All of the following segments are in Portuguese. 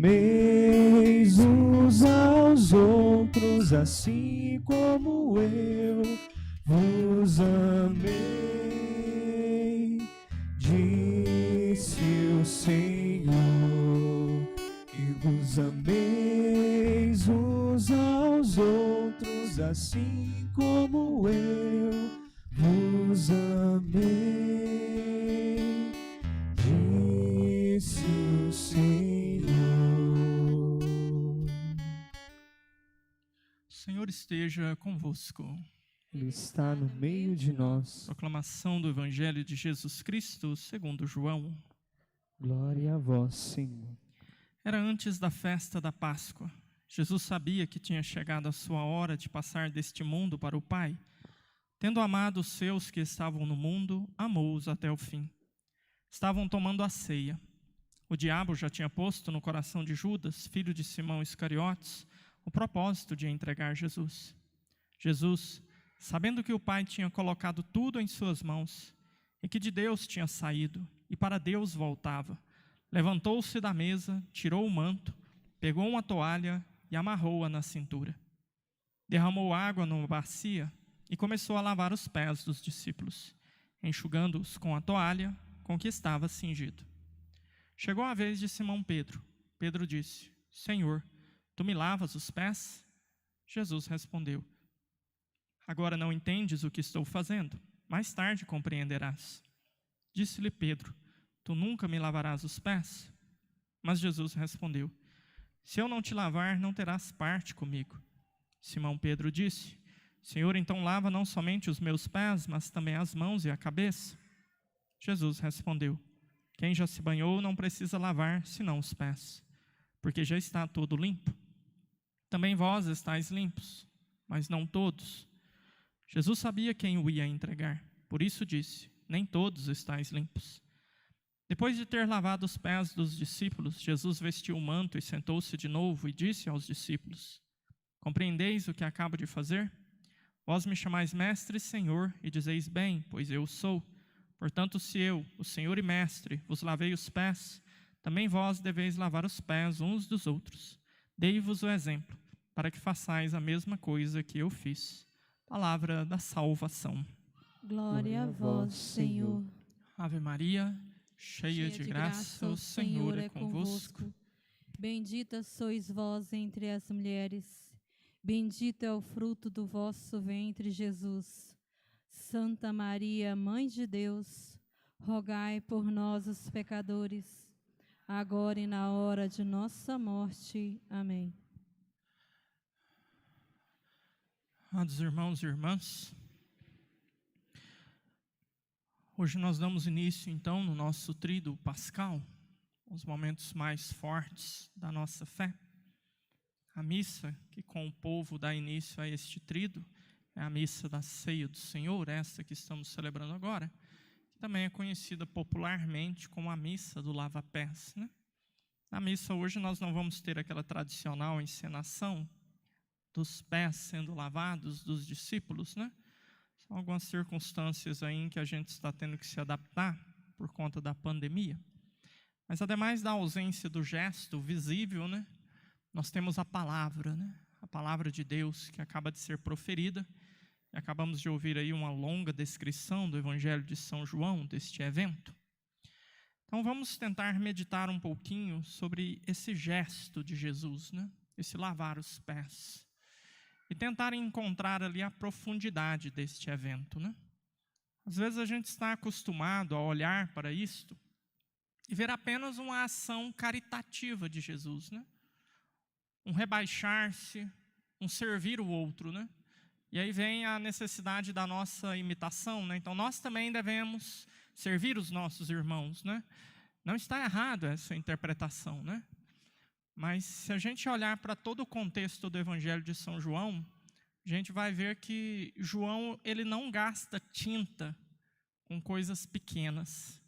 ameis uns aos outros, assim como eu vos amei, disse o Senhor, que vos ameis uns aos outros, assim como eu vos amei, disse o Senhor. O Senhor esteja convosco. Ele está no meio de nós. Proclamação do Evangelho de Jesus Cristo segundo João. Glória a vós, Senhor. Era antes da festa da Páscoa. Jesus sabia que tinha chegado a sua hora de passar deste mundo para o Pai. Tendo amado os seus que estavam no mundo, amou-os até o fim. Estavam tomando a ceia. O diabo já tinha posto no coração de Judas, filho de Simão Iscariotes, o propósito de entregar Jesus. Jesus, sabendo que o Pai tinha colocado tudo em suas mãos, e que de Deus tinha saído, e para Deus voltava, levantou-se da mesa, tirou o manto, pegou uma toalha e amarrou-a na cintura. Derramou água numa bacia e começou a lavar os pés dos discípulos, enxugando-os com a toalha com que estava cingido. Chegou a vez de Simão Pedro. Pedro disse: Senhor, tu me lavas os pés? Jesus respondeu: Agora não entendes o que estou fazendo, mais tarde compreenderás. Disse-lhe Pedro: Tu nunca me lavarás os pés? Mas Jesus respondeu: Se eu não te lavar, não terás parte comigo. Simão Pedro disse: Senhor, então lava não somente os meus pés, mas também as mãos e a cabeça. Jesus respondeu: Quem já se banhou não precisa lavar, senão os pés, porque já está todo limpo. Também vós estáis limpos, mas não todos. Jesus sabia quem o ia entregar, por isso disse: Nem todos estáis limpos. Depois de ter lavado os pés dos discípulos, Jesus vestiu o manto e sentou-se de novo e disse aos discípulos: Compreendeis o que acabo de fazer? Vós me chamais mestre e senhor, e dizeis bem, pois eu sou. Portanto, se eu, o Senhor e mestre, vos lavei os pés, também vós deveis lavar os pés uns dos outros. Dei-vos o exemplo, para que façais a mesma coisa que eu fiz. Palavra da salvação. Glória a vós, Senhor. Ave Maria, cheia de graça, o Senhor é convosco. Bendita sois vós entre as mulheres, bendito é o fruto do vosso ventre, Jesus. Santa Maria, Mãe de Deus, rogai por nós, os pecadores, agora e na hora de nossa morte. Amém. Amados irmãos e irmãs, hoje nós damos início, então, no nosso tríduo pascal, os momentos mais fortes da nossa fé. A missa que com o povo dá início a este tríduo é a missa da Ceia do Senhor, essa que estamos celebrando agora, que também é conhecida popularmente como a missa do lava-pés, né? Na missa hoje nós não vamos ter aquela tradicional encenação dos pés sendo lavados dos discípulos, né? São algumas circunstâncias aí em que a gente está tendo que se adaptar por conta da pandemia. Mas ademais da ausência do gesto visível, né, nós temos a palavra, né? A palavra de Deus que acaba de ser proferida. E acabamos de ouvir aí uma longa descrição do Evangelho de São João, deste evento. Então vamos tentar meditar um pouquinho sobre esse gesto de Jesus, né? Esse lavar os pés. E tentar encontrar ali a profundidade deste evento, né? Às vezes a gente está acostumado a olhar para isto e ver apenas uma ação caritativa de Jesus, né? Um rebaixar-se, um servir o outro, né? E aí vem a necessidade da nossa imitação, né? Então nós também devemos servir os nossos irmãos, né? Não está errado essa interpretação, né? Mas se a gente olhar para todo o contexto do Evangelho de São João, a gente vai ver que João, ele não gasta tinta com coisas pequenas.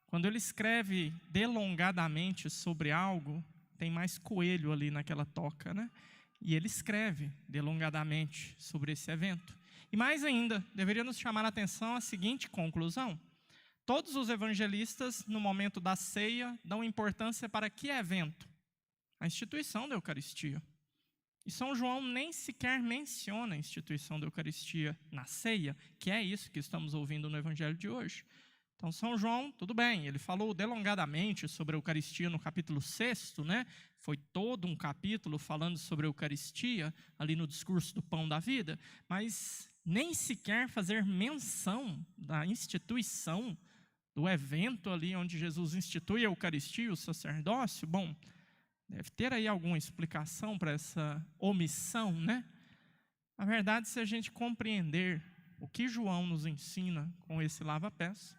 Quando ele escreve delongadamente sobre algo, tem mais coelho ali naquela toca, né? E ele escreve delongadamente sobre esse evento. E mais ainda, deveria nos chamar a atenção a seguinte conclusão: todos os evangelistas, no momento da ceia, dão importância para que evento? a instituição da Eucaristia. E São João nem sequer menciona a instituição da Eucaristia na ceia, que é isso que estamos ouvindo no Evangelho de hoje. Então, São João, tudo bem, ele falou delongadamente sobre a Eucaristia no capítulo 6, né? Foi todo um capítulo falando sobre a Eucaristia, ali no discurso do Pão da Vida, mas nem sequer fazer menção da instituição, do evento ali onde Jesus institui a Eucaristia, o sacerdócio. Bom, deve ter aí alguma explicação para essa omissão, né? Na verdade, se a gente compreender o que João nos ensina com esse lava-pés,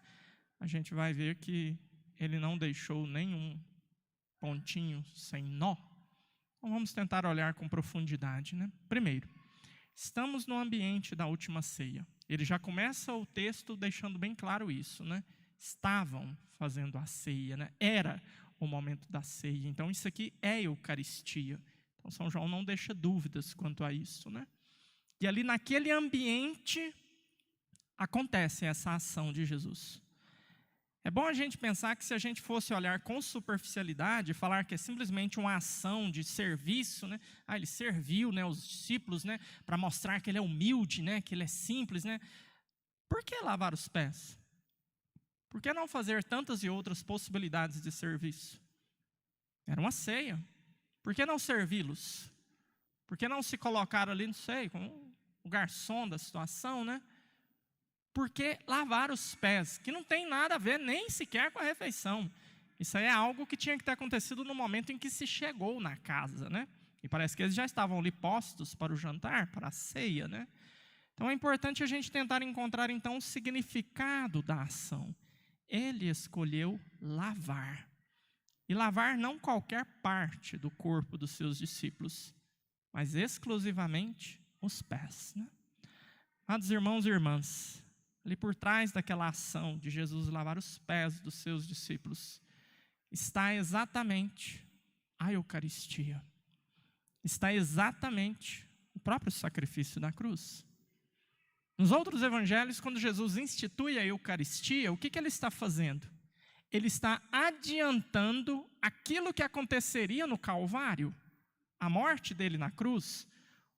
a gente vai ver que ele não deixou nenhum pontinho sem nó. Então vamos tentar olhar com profundidade, né? Primeiro, estamos no ambiente da última ceia. Ele já começa o texto deixando bem claro isso, né? Estavam fazendo a ceia, né? Era o momento da ceia. Então isso aqui é Eucaristia. Então São João não deixa dúvidas quanto a isso, né? E ali naquele ambiente acontece essa ação de Jesus. É bom a gente pensar que se a gente fosse olhar com superficialidade, falar que é simplesmente uma ação de serviço, né? Ele serviu, né, os discípulos, né, para mostrar que ele é humilde, né, que ele é simples, né? Por que lavar os pés? Por que não fazer tantas e outras possibilidades de serviço? Era uma ceia. Por que não servi-los? Por que não se colocar ali, não sei, como o garçom da situação, né? Porque lavar os pés, que não tem nada a ver nem sequer com a refeição. Isso aí é algo que tinha que ter acontecido no momento em que se chegou na casa, né? E parece que eles já estavam ali postos para o jantar, para a ceia, né? Então é importante a gente tentar encontrar então o significado da ação. Ele escolheu lavar. E lavar não qualquer parte do corpo dos seus discípulos, mas exclusivamente os pés, né? Amados irmãos e irmãs, ali por trás daquela ação de Jesus lavar os pés dos seus discípulos, está exatamente a Eucaristia. Está exatamente o próprio sacrifício da cruz. Nos outros evangelhos, quando Jesus institui a Eucaristia, o que ele está fazendo? Ele está adiantando aquilo que aconteceria no Calvário, a morte dele na cruz.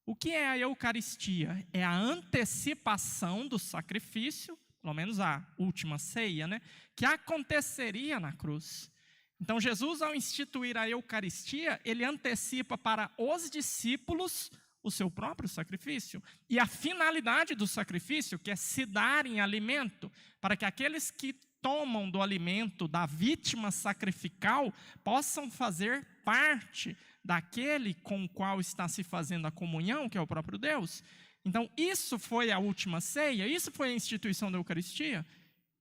O que é a Eucaristia? É a antecipação do sacrifício, pelo menos a última ceia, né, que aconteceria na cruz. Então Jesus, ao instituir a Eucaristia, ele antecipa para os discípulos o seu próprio sacrifício. E a finalidade do sacrifício, que é se darem alimento, para que aqueles que tomam do alimento da vítima sacrificial possam fazer parte daquele com o qual está se fazendo a comunhão, que é o próprio Deus. Então, isso foi a última ceia, isso foi a instituição da Eucaristia.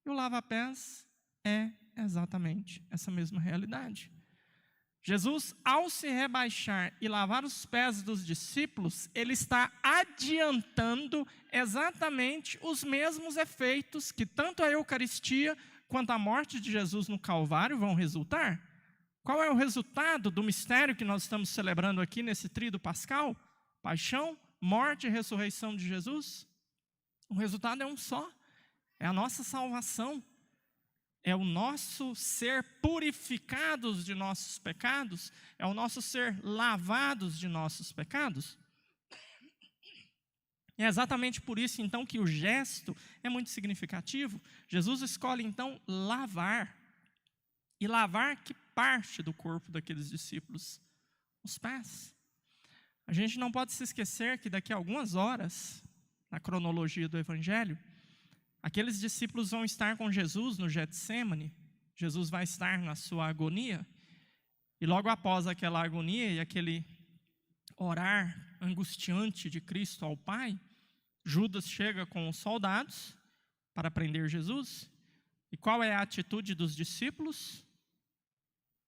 E o lava-pés é exatamente essa mesma realidade. Jesus, ao se rebaixar e lavar os pés dos discípulos, ele está adiantando exatamente os mesmos efeitos que tanto a Eucaristia quanto a morte de Jesus no Calvário vão resultar. Qual é o resultado do mistério que nós estamos celebrando aqui nesse tríduo pascal? Paixão, morte e ressurreição de Jesus? O resultado é um só, é a nossa salvação. É o nosso ser purificados de nossos pecados, é o nosso ser lavados de nossos pecados. É exatamente por isso, então, que o gesto é muito significativo. Jesus escolhe, então, lavar. E lavar que parte do corpo daqueles discípulos? Os pés. A gente não pode se esquecer que daqui a algumas horas, na cronologia do Evangelho, aqueles discípulos vão estar com Jesus no Getsêmani. Jesus vai estar na sua agonia. E logo após aquela agonia e aquele orar angustiante de Cristo ao Pai, Judas chega com os soldados para prender Jesus. E qual é a atitude dos discípulos?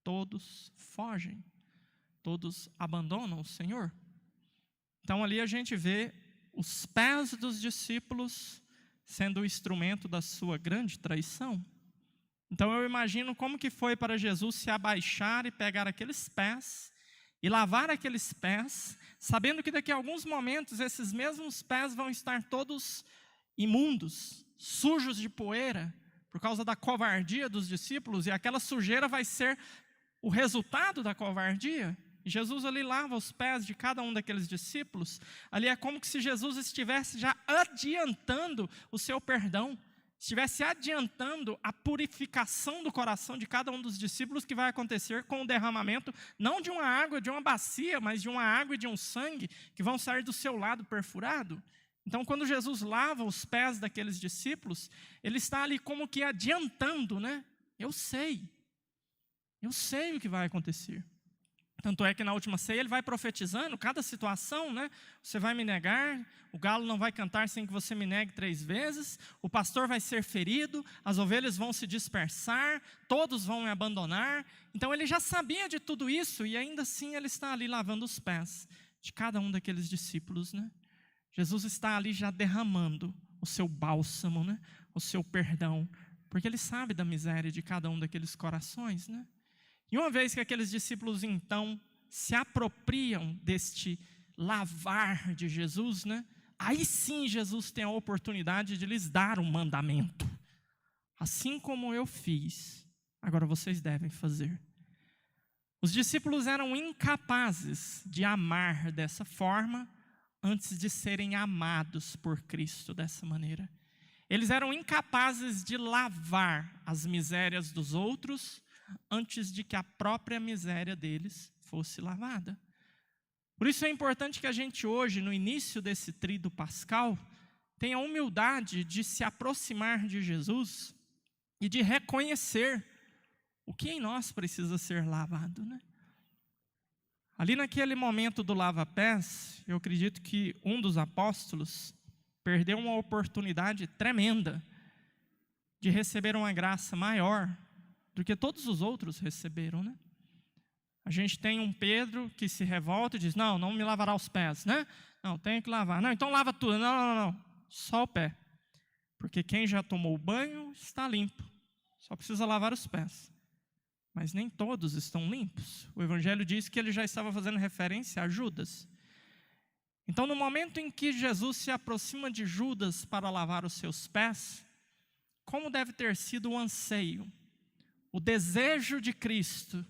Todos fogem. Todos abandonam o Senhor. Então ali a gente vê os pés dos discípulos sendo o instrumento da sua grande traição. Então eu imagino como que foi para Jesus se abaixar e pegar aqueles pés e lavar aqueles pés, sabendo que daqui a alguns momentos esses mesmos pés vão estar todos imundos, sujos de poeira, por causa da covardia dos discípulos, e aquela sujeira vai ser o resultado da covardia. E Jesus ali lava os pés de cada um daqueles discípulos. Ali é como se Jesus estivesse já adiantando o seu perdão, estivesse adiantando a purificação do coração de cada um dos discípulos que vai acontecer com o derramamento, não de uma água, de uma bacia, mas de uma água e de um sangue que vão sair do seu lado perfurado. Então, quando Jesus lava os pés daqueles discípulos, ele está ali como que adiantando, né? Eu sei o que vai acontecer. Tanto é que na última ceia ele vai profetizando cada situação, né? Você vai me negar, o galo não vai cantar sem que você me negue 3 vezes, o pastor vai ser ferido, as ovelhas vão se dispersar, todos vão me abandonar. Então ele já sabia de tudo isso e ainda assim ele está ali lavando os pés de cada um daqueles discípulos, né? Jesus está ali já derramando o seu bálsamo, né? O seu perdão, porque ele sabe da miséria de cada um daqueles corações, né? E uma vez que aqueles discípulos, então, se apropriam deste lavar de Jesus, né? Aí sim Jesus tem a oportunidade de lhes dar um mandamento. Assim como eu fiz, agora vocês devem fazer. Os discípulos eram incapazes de amar dessa forma antes de serem amados por Cristo dessa maneira. Eles eram incapazes de lavar as misérias dos outros antes de que a própria miséria deles fosse lavada. Por isso é importante que a gente hoje, no início desse tríduo pascal, tenha a humildade de se aproximar de Jesus e de reconhecer o que em nós precisa ser lavado, né? Ali naquele momento do lava-pés, eu acredito que um dos apóstolos perdeu uma oportunidade tremenda de receber uma graça maior do que todos os outros receberam, né? A gente tem um Pedro que se revolta e diz, não me lavará os pés, né? Não, tenho que lavar. Não, então lava tudo. Não, só o pé. Porque quem já tomou banho está limpo, só precisa lavar os pés. Mas nem todos estão limpos. O Evangelho diz que ele já estava fazendo referência a Judas. Então, no momento em que Jesus se aproxima de Judas para lavar os seus pés, como deve ter sido o anseio, o desejo de Cristo,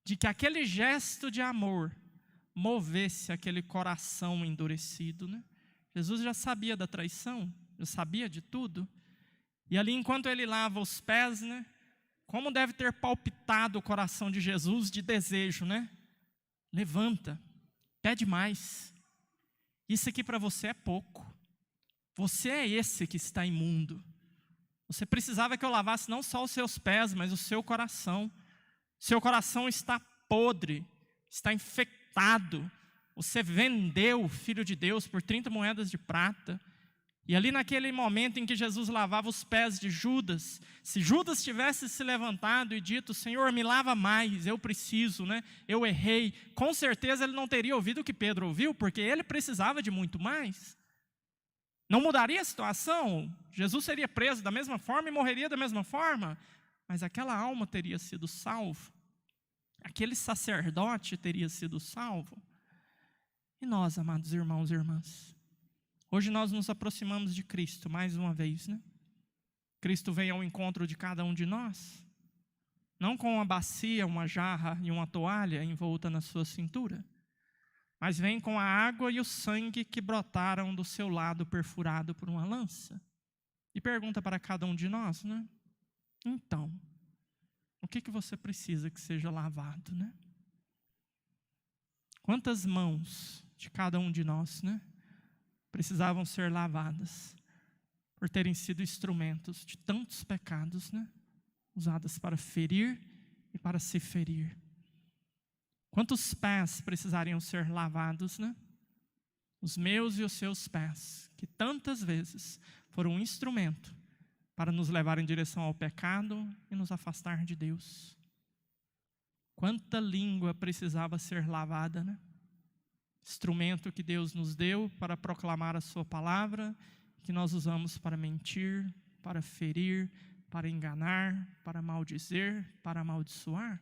de que aquele gesto de amor movesse aquele coração endurecido, né? Jesus já sabia da traição, já sabia de tudo. E ali, enquanto ele lava os pés, né? Como deve ter palpitado o coração de Jesus de desejo, né? Levanta, pede mais. Isso aqui para você é pouco. Você é esse que está imundo. Você precisava que eu lavasse não só os seus pés, mas o seu coração. Seu coração está podre, está infectado. Você vendeu o Filho de Deus por 30 moedas de prata. E ali naquele momento em que Jesus lavava os pés de Judas, se Judas tivesse se levantado e dito, Senhor, me lava mais, eu preciso, né? Eu errei, com certeza ele não teria ouvido o que Pedro ouviu, porque ele precisava de muito mais. Não mudaria a situação, Jesus seria preso da mesma forma e morreria da mesma forma, mas aquela alma teria sido salva, aquele sacerdote teria sido salvo. E nós, amados irmãos e irmãs, hoje nós nos aproximamos de Cristo mais uma vez, né? Cristo vem ao encontro de cada um de nós, não com uma bacia, uma jarra e uma toalha envolta na sua cintura, mas vem com a água e o sangue que brotaram do seu lado perfurado por uma lança. E pergunta para cada um de nós, né? Então, o que você precisa que seja lavado, né? Quantas mãos de cada um de nós, né? Precisavam ser lavadas por terem sido instrumentos de tantos pecados, né? Usadas para ferir e para se ferir. Quantos pés precisariam ser lavados, né? Os meus e os seus pés, que tantas vezes foram um instrumento para nos levar em direção ao pecado e nos afastar de Deus. Quanta língua precisava ser lavada, né? Instrumento que Deus nos deu para proclamar a sua palavra, que nós usamos para mentir, para ferir, para enganar, para maldizer, para amaldiçoar.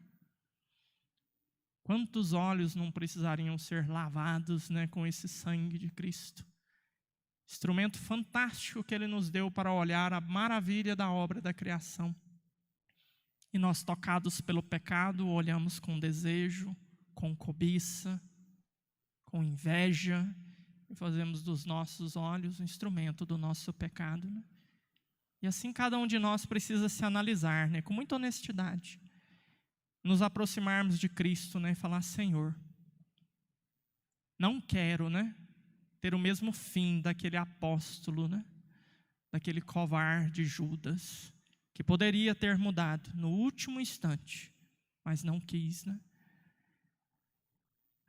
Quantos olhos não precisariam ser lavados, né, com esse sangue de Cristo? Instrumento fantástico que Ele nos deu para olhar a maravilha da obra da criação. E nós, tocados pelo pecado, olhamos com desejo, com cobiça, com inveja, e fazemos dos nossos olhos um instrumento do nosso pecado, né? E assim cada um de nós precisa se analisar, né, com muita honestidade, nos aproximarmos de Cristo, né, e falar: Senhor, não quero, né, ter o mesmo fim daquele apóstolo, né, daquele covarde Judas, que poderia ter mudado no último instante, mas não quis, né?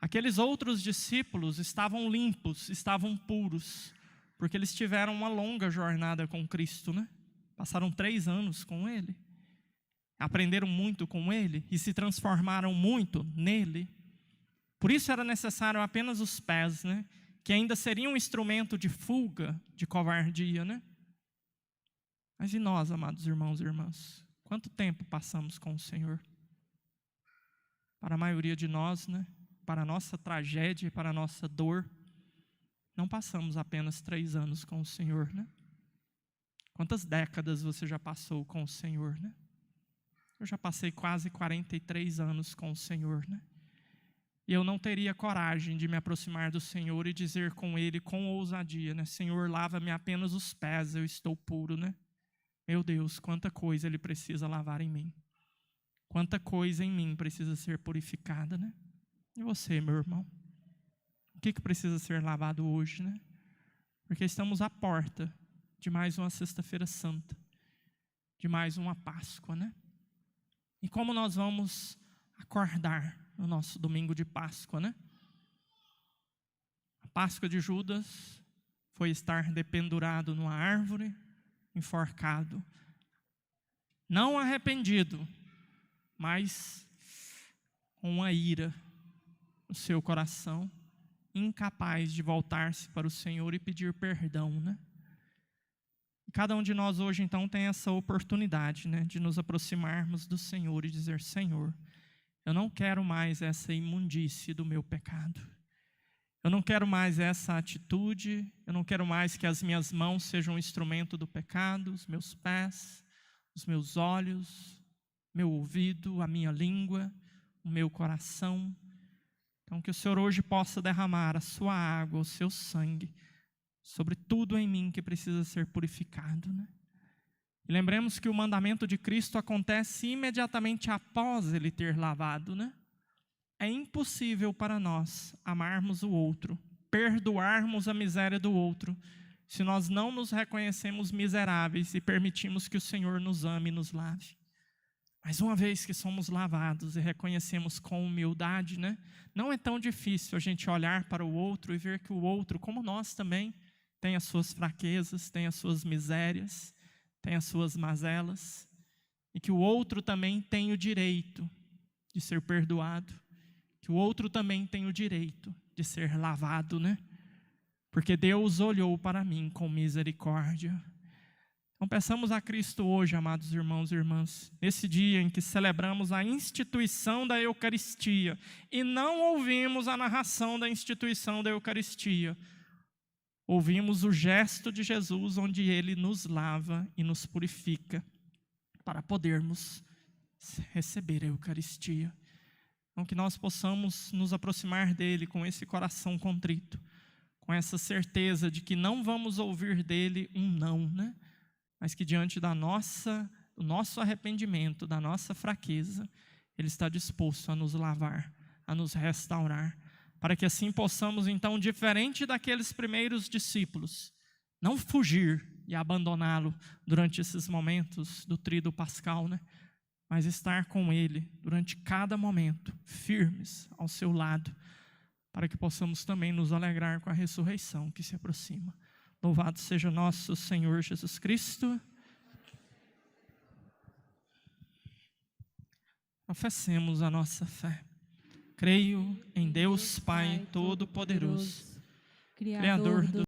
Aqueles outros discípulos estavam limpos, estavam puros, porque eles tiveram uma longa jornada com Cristo, né? Passaram 3 anos com Ele, aprenderam muito com Ele e se transformaram muito nele. Por isso era necessário apenas os pés, né? Que ainda seriam um instrumento de fuga, de covardia, né? Mas e nós, amados irmãos e irmãs? Quanto tempo passamos com o Senhor? Para a maioria de nós, né? Para a nossa tragédia, para a nossa dor, não passamos apenas 3 anos com o Senhor, né? Quantas décadas você já passou com o Senhor, né? Eu já passei quase 43 anos com o Senhor, né? E eu não teria coragem de me aproximar do Senhor e dizer com Ele com ousadia, né? Senhor, lava-me apenas os pés, eu estou puro, né? Meu Deus, quanta coisa Ele precisa lavar em mim. Quanta coisa em mim precisa ser purificada, né? E você, meu irmão? O que precisa ser lavado hoje, né? Porque estamos à porta de mais uma Sexta-feira Santa, de mais uma Páscoa, né? E como nós vamos acordar no nosso domingo de Páscoa, né? A Páscoa de Judas foi estar dependurado numa árvore, enforcado, não arrependido, mas com uma ira no seu coração, incapaz de voltar-se para o Senhor e pedir perdão, né? E cada um de nós hoje, então, tem essa oportunidade, né, de nos aproximarmos do Senhor e dizer: Senhor, eu não quero mais essa imundície do meu pecado. Eu não quero mais essa atitude, eu não quero mais que as minhas mãos sejam um instrumento do pecado, os meus pés, os meus olhos, meu ouvido, a minha língua, o meu coração. Então, que o Senhor hoje possa derramar a sua água, o seu sangue, sobre tudo em mim que precisa ser purificado, né? E lembremos que o mandamento de Cristo acontece imediatamente após Ele ter lavado, né? É impossível para nós amarmos o outro, perdoarmos a miséria do outro, se nós não nos reconhecemos miseráveis e permitimos que o Senhor nos ame e nos lave. Mas uma vez que somos lavados e reconhecemos com humildade, né? Não é tão difícil a gente olhar para o outro e ver que o outro, como nós também, tem as suas fraquezas, tem as suas misérias, tem as suas mazelas, e que o outro também tem o direito de ser perdoado, que o outro também tem o direito de ser lavado, né? Porque Deus olhou para mim com misericórdia. Então peçamos a Cristo hoje, amados irmãos e irmãs, nesse dia em que celebramos a instituição da Eucaristia e não ouvimos a narração da instituição da Eucaristia, ouvimos o gesto de Jesus onde Ele nos lava e nos purifica para podermos receber a Eucaristia. Então que nós possamos nos aproximar dEle com esse coração contrito, com essa certeza de que não vamos ouvir dEle um não, né? Mas que diante do nosso arrependimento, da nossa fraqueza, Ele está disposto a nos lavar, a nos restaurar, para que assim possamos, então, diferente daqueles primeiros discípulos, não fugir e abandoná-lo durante esses momentos do tríduo pascal, né? Mas estar com Ele durante cada momento, firmes ao seu lado, para que possamos também nos alegrar com a ressurreição que se aproxima. Louvado seja nosso Senhor Jesus Cristo. Professemos a nossa fé. Creio em Deus Pai Todo-Poderoso, Criador do